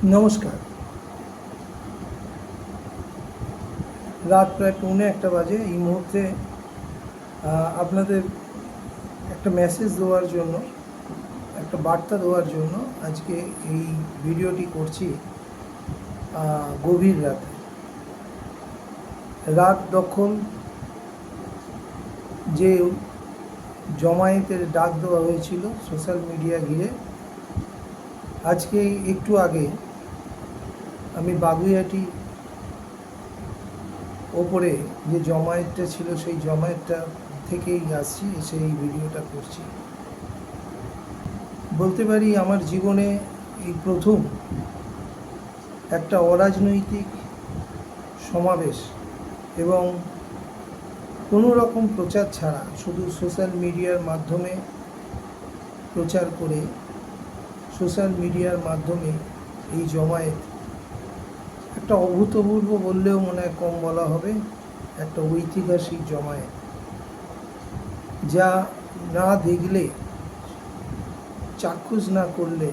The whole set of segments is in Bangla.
নমস্কার। রাত প্রায় 1:45 বাজে। এই মুহূর্তে আপনাদের একটা মেসেজ দেওয়ার জন্য, একটা বার্তা দেওয়ার জন্য আজকে এই ভিডিওটি করছি। গভীর রাতে, রাত দখল যে জমায়েতের ডাক দেওয়া হয়েছিল সোশ্যাল মিডিয়া ঘিরে, আজকে একটু আগে আমি বাগুইআটি ওপরে যে জমায়েতটা ছিল সেই জমায়েতটা থেকেই আসছি, এসে এই ভিডিওটা করছি। বলতে পারি আমার জীবনে এই প্রথম একটা অরাজনৈতিক সমাবেশ এবং কোনো রকম প্রচার ছাড়া শুধু সোশ্যাল মিডিয়ার মাধ্যমে প্রচার করে, সোশ্যাল মিডিয়ার মাধ্যমে এই জমায়েত একটা অভূতপূর্ব বললেও মনে হয় কম বলা হবে, একটা ঐতিহাসিক জমায়েত, যা না দেখলে, চাক্ষুষ না করলে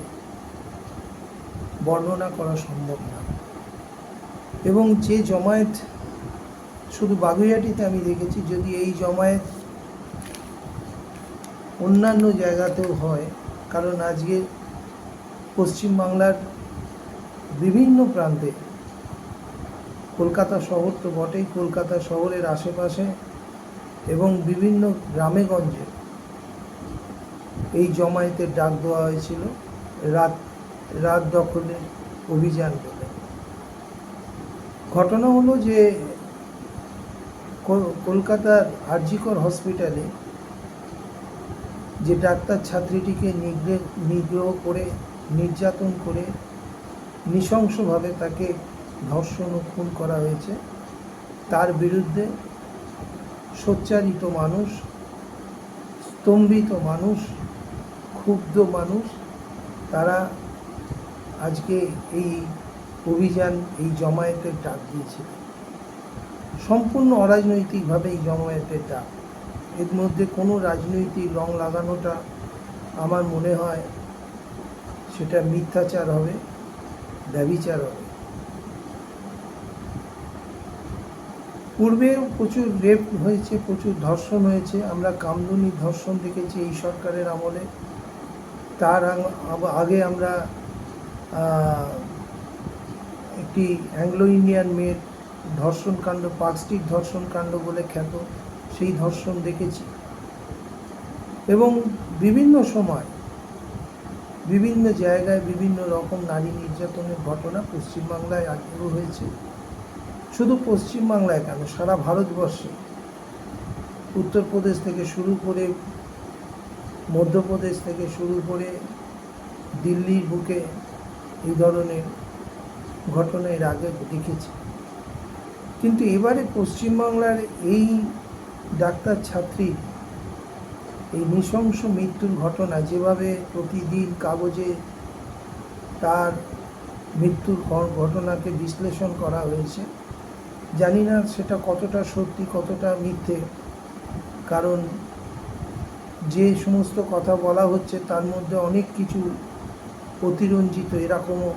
বর্ণনা করা সম্ভব না। এবং যে জমায়েত শুধু বাগুইআটিতে আমি দেখেছি, যদি এই জমায়েত অন্যান্য জায়গাতেও হয়, কারণ আজকে পশ্চিমবাংলার বিভিন্ন প্রান্তে, কলকাতা শহর তো বটেই, কলকাতা শহরের আশেপাশে এবং বিভিন্ন গ্রামেগঞ্জে এই জমায়েতের ডাক দেওয়া হয়েছিল রাত দখলের অভিযান বলে। ঘটনা হলো যে কলকাতার আরজিকর হসপিটালে যে ডাক্তার ছাত্রীটিকে নিগ্রহ করে, নির্যাতন করে, নৃশংসভাবে তাকে ধর্ষণ ও খুন করা হয়েছে, তার বিরুদ্ধে সোচ্চারিত মানুষ, স্তম্ভিত মানুষ, ক্ষুব্ধ মানুষ, তারা আজকে এই অভিযান, এই জমায়েতের ডাক দিয়েছিল। সম্পূর্ণ অরাজনৈতিকভাবে এই জমায়েতের ডাক। এর মধ্যে কোনো রাজনৈতিক রং লাগানোটা আমার মনে হয় সেটা মিথ্যাচার হবে, ব্যভিচার হবে। পূর্বেও প্রচুর রেপ হয়েছে, প্রচুর ধর্ষণ হয়েছে। আমরা কামদুনির ধর্ষণ দেখেছি এই সরকারের আমলে। তার আগে আমরা একটি অ্যাংলো ইন্ডিয়ান মেয়ের ধর্ষণকাণ্ড, পার্ক স্ট্রিট ধর্ষণকাণ্ড বলে খ্যাত, সেই ধর্ষণ দেখেছি। এবং বিভিন্ন সময় বিভিন্ন জায়গায় বিভিন্ন রকম নারী নির্যাতনের ঘটনা পশ্চিমবাংলায় আগেও হয়েছে। শুধু পশ্চিমবাংলায় কেন, সারা ভারতবর্ষে, উত্তরপ্রদেশ থেকে শুরু করে, মধ্যপ্রদেশ থেকে শুরু করে দিল্লির বুকে এই ধরনের ঘটনা এর আগে দেখেছি। কিন্তু এবারে পশ্চিমবাংলার এই ডাক্তার ছাত্রী এই নৃশংস মৃত্যুর ঘটনা, যেভাবে প্রতিদিন কাগজে তার মৃত্যুর ঘটনাকে বিশ্লেষণ করা হয়েছে, জানি না সেটা কতটা সত্যি, কতটা মিথ্যে। কারণ যে সমস্ত কথা বলা হচ্ছে তার মধ্যে অনেক কিছু অতিরঞ্জিত এরকমও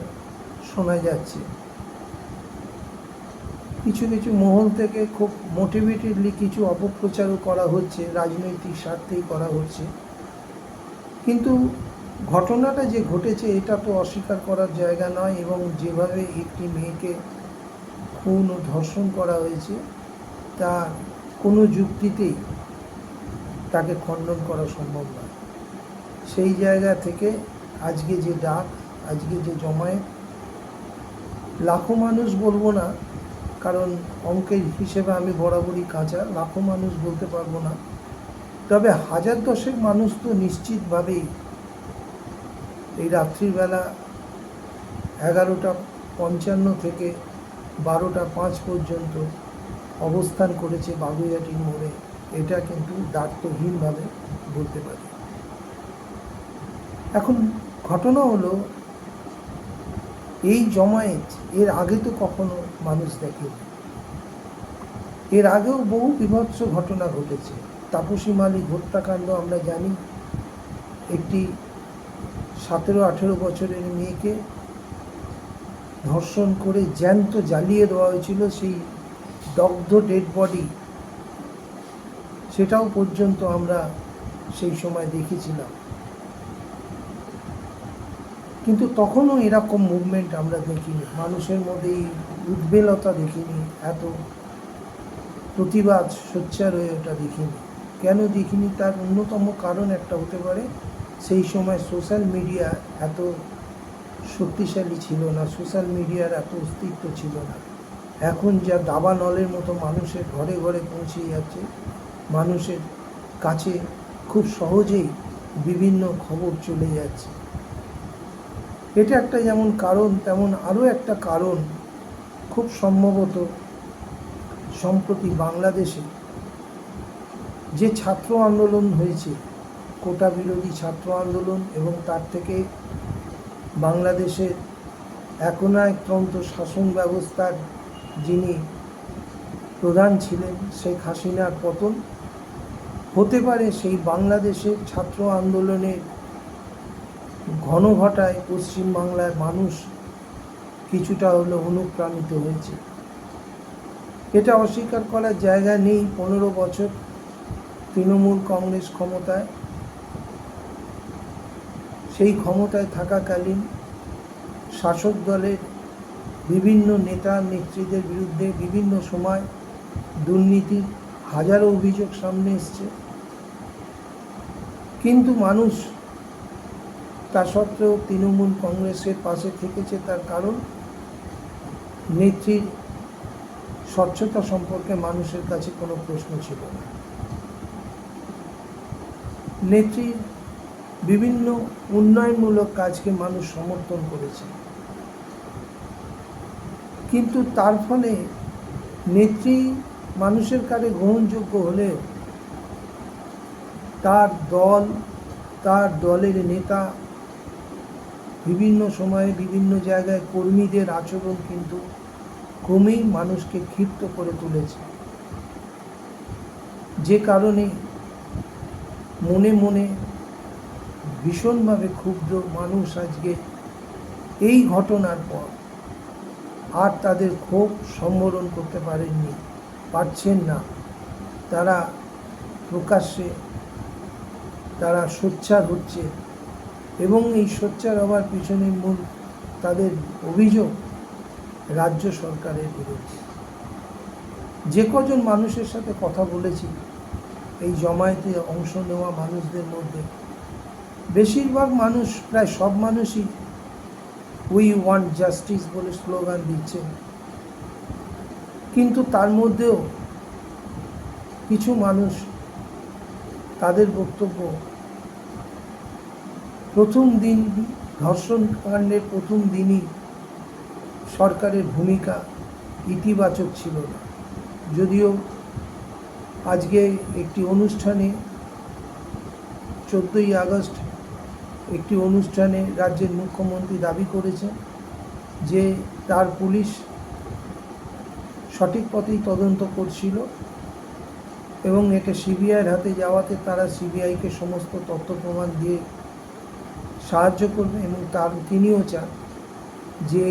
শোনা যাচ্ছে। কিছু কিছু মহল থেকে খুব মোটিভেটেডলি কিছু অপপ্রচারও করা হচ্ছে, রাজনৈতিক স্বার্থেই করা হচ্ছে। কিন্তু ঘটনাটা যে ঘটেছে এটা তো অস্বীকার করার জায়গা নয়। এবং যেভাবে একটি মেয়েকে খুন ও ধর্ষণ করা হয়েছে, তা কোনো যুক্তিতেই তাকে খণ্ডন করা সম্ভব নয়। সেই জায়গা থেকে আজকে যে ডাক, আজকে যে জমায়েত, লাখো মানুষ বলবো না, কারণ অঙ্কের হিসেবে আমি বরাবরই কাঁচা, লাখো মানুষ বলতে পারবো না, তবে 1000-10 মানুষ তো নিশ্চিতভাবেই এই রাত্রিবেলা 11:55 থেকে 12:05 পর্যন্ত অবস্থান করেছে বাগুইআটির মোড়ে। এটা কিন্তু দায়িত্বহীনভাবে বলতে পারি। এখন ঘটনা হলো, এই জমায়েত এর আগে তো কখনো মানুষ দেখেনি। এর আগেও বহু বীভৎস ঘটনা ঘটেছে। তাপসী মালিক হত্যাকাণ্ড আমরা জানি। একটি 17-18 বছরের মেয়েকে ধর্ষণ করে জ্যান্ত জ্বালিয়ে দেওয়া হয়েছিল, সেই দগ্ধ ডেড বডি, সেটাও পর্যন্ত আমরা সেই সময় দেখেছিলাম। কিন্তু তখনও এরকম মুভমেন্ট আমরা দেখিনি, মানুষের মধ্যে এই উদ্বেলতা দেখিনি, এত প্রতিবাদ সোচ্চার হয়ে ওটা দেখিনি। কেন দেখিনি তার অন্যতম কারণ একটা হতে পারে, সেই সময় সোশ্যাল মিডিয়া এত শক্তিশালী ছিল না, সোশ্যাল মিডিয়ার এত অস্তিত্ব ছিল না। এখন যা দাবানলের মতো মানুষের ঘরে ঘরে পৌঁছে যাচ্ছে, মানুষের কাছে খুব সহজেই বিভিন্ন খবর চলে যাচ্ছে। এটা একটা যেমন কারণ, তেমন আরও একটা কারণ খুব সম্ভবত সম্প্রতি বাংলাদেশে যে ছাত্র আন্দোলন হয়েছে, কোটা বিরোধী ছাত্র আন্দোলন, এবং তার থেকে বাংলাদেশের একনায়কতন্ত্র শাসন ব্যবস্থার যিনি প্রধান ছিলেন শেখ হাসিনার পতন, হতে পারে সেই বাংলাদেশের ছাত্র আন্দোলনের ঘনঘটায় পশ্চিমবাংলার মানুষ কিছুটা হলেও অনুপ্রাণিত হয়েছে। এটা অস্বীকার করার জায়গা নেই। 15 বছর তৃণমূল কংগ্রেস ক্ষমতায়, সেই ক্ষমতায় থাকাকালীন শাসক দলের বিভিন্ন নেতা নেত্রীদের বিরুদ্ধে বিভিন্ন সময় দুর্নীতির হাজারো অভিযোগ সামনে এসছে, কিন্তু মানুষ তা সত্ত্বেও তৃণমূল কংগ্রেসের পাশে থেকেছে। তার কারণ নেত্রীর স্বচ্ছতা সম্পর্কে মানুষের কাছে কোনো প্রশ্ন ছিল না। নেত্রীর বিভিন্ন উন্নয়নমূলক কাজকে মানুষ সমর্থন করেছে, কিন্তু তার ফলে নেত্রী মানুষের কাছে গ্রহণযোগ্য হলেও তার দল, তার দলের নেতা বিভিন্ন সময়ে বিভিন্ন জায়গায় কর্মীদের আচরণ কিন্তু ক্রমেই মানুষকে ক্ষিপ্ত করে তুলেছে, যে কারণে মনে মনে ভীষণভাবে ক্ষুব্ধ মানুষ আজকে এই ঘটনার পর আর তাদের ক্ষোভ সম্বরণ করতে পারছেন না। তারা প্রকাশ্যে তারা সোচ্চার হচ্ছে, এবং এই সোচ্চার হওয়ার পিছনে মূল তাদের অভিযোগ রাজ্য সরকারের বিরুদ্ধে। যে কজন মানুষের সাথে কথা বলেছি এই জমায়েতে অংশ নেওয়া মানুষদের মধ্যে, বেশিরভাগ মানুষ, প্রায় সব মানুষই উই ওয়ান্ট জাস্টিস বলে স্লোগান দিচ্ছে, কিন্তু তার মধ্যেও কিছু মানুষ তাদের বক্তব্য প্রথম দিন ধর্ষণ কাণ্ডের প্রথম দিনই সরকারের ভূমিকা ইতিবাচক ছিল না। যদিও আজকে একটি অনুষ্ঠানে 14ই আগস্ট একটি অনুষ্ঠানে রাজ্যের মুখ্যমন্ত্রী দাবি করেছেন যে তার পুলিশ সঠিক পথেই তদন্ত করছিল, এবং এটা সিবিআইয়ের হাতে যাওয়াতে তারা সিবিআইকে সমস্ত তথ্য প্রমাণ দিয়ে সাহায্য করবে, এবং তিনিও চান যে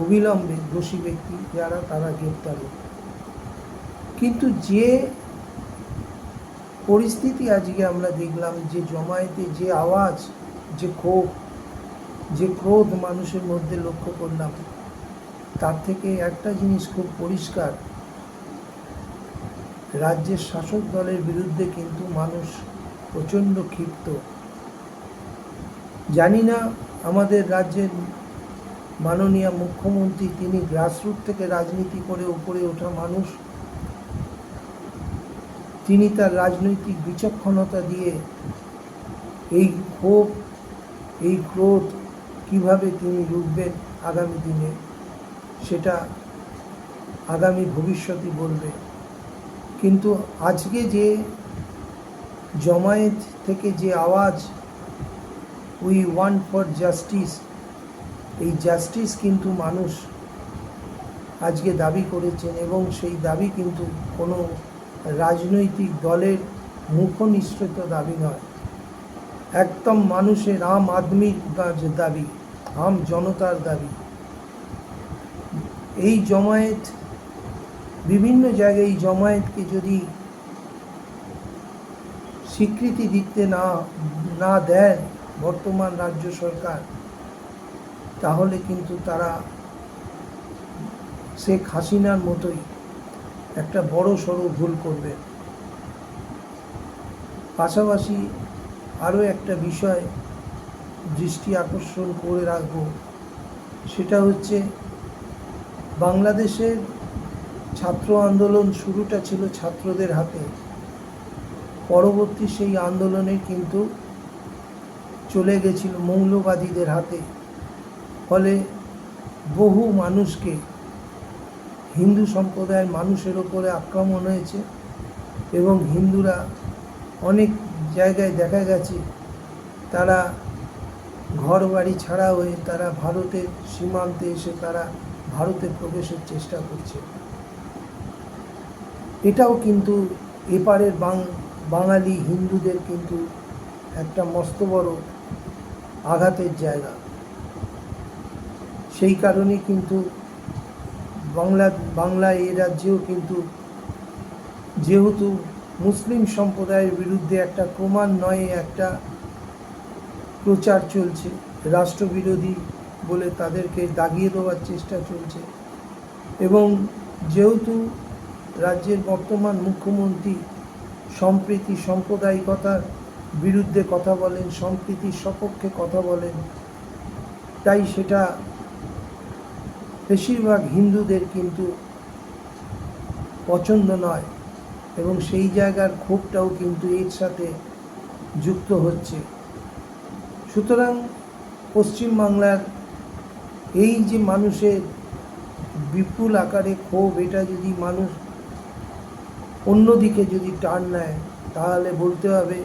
অবিলম্বে দোষী ব্যক্তি যারা তারা গ্রেপ্তার হবে। কিন্তু যে পরিস্থিতি আজকে আমরা দেখলাম, যে জমায়েতে যে আওয়াজ, যে ক্ষোভ, যে ক্রোধ মানুষের মধ্যে লক্ষ্য করলাম, তার থেকে একটা জিনিস খুব পরিষ্কার, রাজ্যের শাসক দলের বিরুদ্ধে কিন্তু মানুষ প্রচণ্ড ক্ষিপ্ত। জানি না আমাদের রাজ্যের মাননীয় মুখ্যমন্ত্রী, তিনি গ্রাসরুট থেকে রাজনীতি করে উপরে ওঠা মানুষ, তিনি তার রাজনৈতিক বিচক্ষণতা দিয়ে এই ক্ষোভ, এই ক্রোধ কিভাবে তিনি রুখবেন আগামী দিনে, সেটা আগামী ভবিষ্যতই বলবে। কিন্তু আজকে যে জমায়েত থেকে যে আওয়াজ, উই ওয়ান্ট ফর জাস্টিস, এই জাস্টিস কিন্তু মানুষ আজকে দাবি করেছেন, এবং সেই দাবি কিন্তু কোনো রাজনৈতিক দলের মুখনিসৃত দাবি নয়, একদম মানুষের, আম আদমির দাবি, আম জনতার দাবি। এই জমায়েত বিভিন্ন জায়গায় এই জমায়েতকে যদি স্বীকৃতি দিতে না দেয় বর্তমান রাজ্য সরকার, তাহলে কিন্তু তারা শেখ হাসিনার মতোই একটা বড় সড়ো ভুল করবে। পাশাপাশি আরও একটা বিষয় দৃষ্টি আকর্ষণ করে রাখব, সেটা হচ্ছে বাংলাদেশের ছাত্র আন্দোলন শুরুটা ছিল ছাত্রদের হাতে, পরবর্তী সেই আন্দোলনে কিন্তু চলে গেছিল মৌলবাদীদের হাতে। ফলে বহু মানুষকে, হিন্দু সম্প্রদায়ের মানুষের ওপরে আক্রমণ হয়েছে এবং হিন্দুরা অনেক জায়গায় দেখা গেছে তারা ঘর বাড়ি ছাড়া হয়ে তারা ভারতের সীমান্তে এসে তারা ভারতে প্রবেশের চেষ্টা করছে। এটাও কিন্তু এপারের বাঙালি হিন্দুদের কিন্তু একটা মস্ত বড় আঘাতের জায়গা। সেই কারণে কিন্তু বাংলা এই রাজ্যেও কিন্তু যেহেতু মুসলিম সম্প্রদায়ের বিরুদ্ধে একটা ক্রমান্বয়ে একটা প্রচার চলছে, রাষ্ট্রবিরোধী বলে তাদেরকে দাগিয়ে দেওয়ার চেষ্টা চলছে, এবং যেহেতু রাজ্যের বর্তমান মুখ্যমন্ত্রী সম্প্রীতি সাম্প্রদায়িকতার বিরুদ্ধে কথা বলেন, সম্প্রীতির সপক্ষে কথা বলেন, তাই সেটা বেশিরভাগ হিন্দুদের কিন্তু পছন্দ নয় এবং সেই জায়গার ক্ষোভটাও কিন্তু এর সাথে যুক্ত হচ্ছে। সুতরাং পশ্চিমবাংলার এই যে মানুষের বিপুল আকারে ক্ষোভ, এটা যদি মানুষ অন্যদিকে যদি টার্ন নেয়, তাহলে বলতে হবে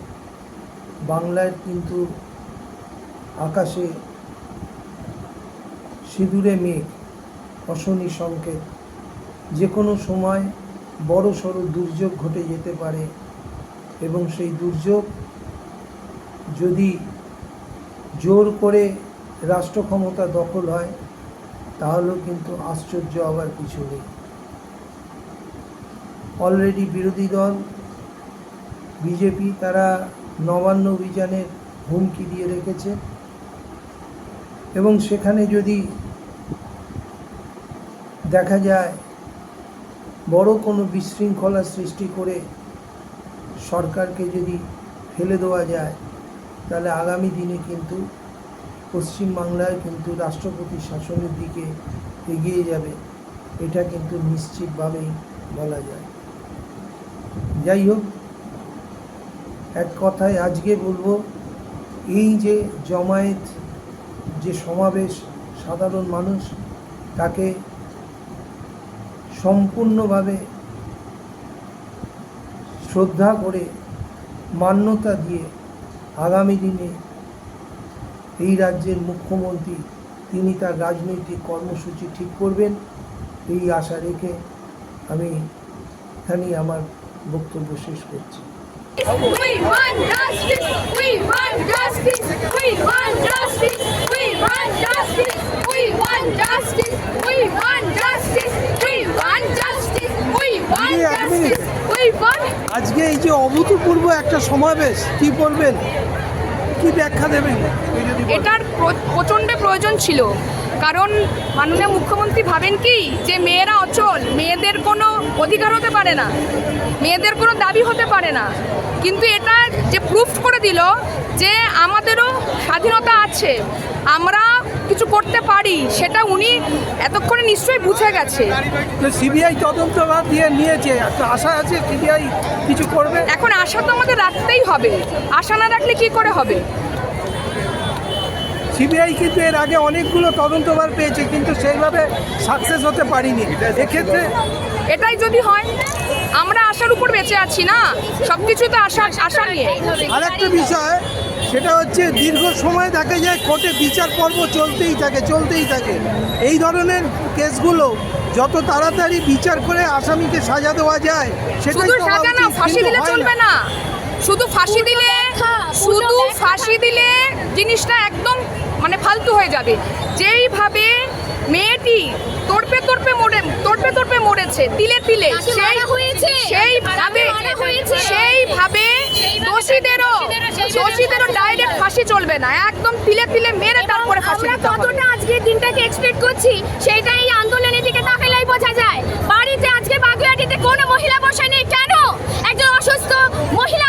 বাংলার কিন্তু আকাশে সিঁদুরে মেঘ, অশনি সংকেত, যে কোনো সময় বড় সড়ো দুর্যোগ ঘটে যেতে পারে এবং সেই দুর্যোগ যদি জোর করে রাষ্ট্র ক্ষমতা দখল হয়, তাহলেও কিন্তু আশ্চর্য হওয়ার কিছু নেই। অলরেডি বিরোধী দল বিজেপি তারা নবান্ন অভিযানের হুমকি দিয়ে রেখেছে এবং সেখানে যদি দেখা যায় বড় কোনো বিশৃঙ্খলা সৃষ্টি করে সরকারকে যদি ফেলে দেওয়া যায়, তাহলে আগামী দিনে কিন্তু পশ্চিমবাংলায় কিন্তু রাষ্ট্রপতি শাসনের দিকে এগিয়ে যাবে, এটা কিন্তু নিশ্চিতভাবেই বলা যায়। যাই হোক, এক কথায় আজকে বলবো, এই যে জমায়েত, যে সমাবেশ, সাধারণ মানুষ তাকে সম্পূর্ণভাবে শ্রদ্ধা করে মান্যতা দিয়ে আগামী দিনে এই রাজ্যের মুখ্যমন্ত্রী তিনি তার রাজনৈতিক কর্মসূচি ঠিক করবেন, এই আশা রেখে আমি এখানেই আমার বক্তব্য শেষ করছি। We want justice! We want justice! We want justice! We want justice! We want justice! We want justice! We want justice! We want justice! We want. আজকে এই যে অভূতপূর্ব একটা সমাবেশ, কি বলবেন, কি ব্যাখ্যা দেবেন? এটার প্রচণ্ড প্রয়োজন ছিল, কারণ মাননীয় মুখ্যমন্ত্রী ভাবেন কি যে মেয়েরা অচল, মেয়েদের কোনো অধিকার হতে পারে না, মেয়েদের কোনো দাবি হতে পারে না, কিন্তু এটা যে প্রুফ করে দিল যে আমাদেরও স্বাধীনতা আছে, আমরা কিছু করতে পারি, সেটা উনি এতক্ষণে নিশ্চয়ই বুঝে গেছে। সিবিআই তদন্তভার দিয়ে নিয়েছে, একটা আশা আছে সিবিআই কিছু করবে। এখন আশা তো আমাদের রাখতেই হবে, আশা না রাখলে কি করে হবে? সিবিআই কিন্তু এর আগে অনেকগুলো তদন্তভার পেয়েছে, কিন্তু সেইভাবে সাকসেস হতে পারিনি। এক্ষেত্রে এটাই যদি হয়, আমরা আশার উপর বেঁচে আছি না, সব কিছু তো আশা নিয়ে। আরেকটা বিষয়, সেটা হচ্ছে দীর্ঘ সময় দেখা যায় কোর্টে বিচার পর্ব চলতেই থাকে। এই ধরনের কেসগুলো যত তাড়াতাড়ি বিচার করে আসামিকে সাজা দেওয়া যায়, শুধু সাজা না, ফাঁসি দিলে চলবে না। শুধু ফাঁসি দিলে জিনিসটা একদম মানে ফালতু হয়ে যাবে। যেইভাবে মেয়েটি তড়পে মরেছে তিলে তিলে, তাকে মারা হয়েছে। সেইভাবে মারা হয়েছে। সেইভাবে দোষীদেরও ডাইরেক্ট ফাঁসি চলবে না, একদম তিলে তিলে মেরে তারপরে ফাঁসি আমরা দিতে হবে। কতটা আজকের দিনটাকে এক্সপেক্ট করছি সেটা এই আন্দোলনের দিকে তাকালেই বোঝা যায়। বাড়িতে আজকে বাগুইআটিতে কোনো মহিলা বসে নেই কেন? একজন অসুস্থ মহিলা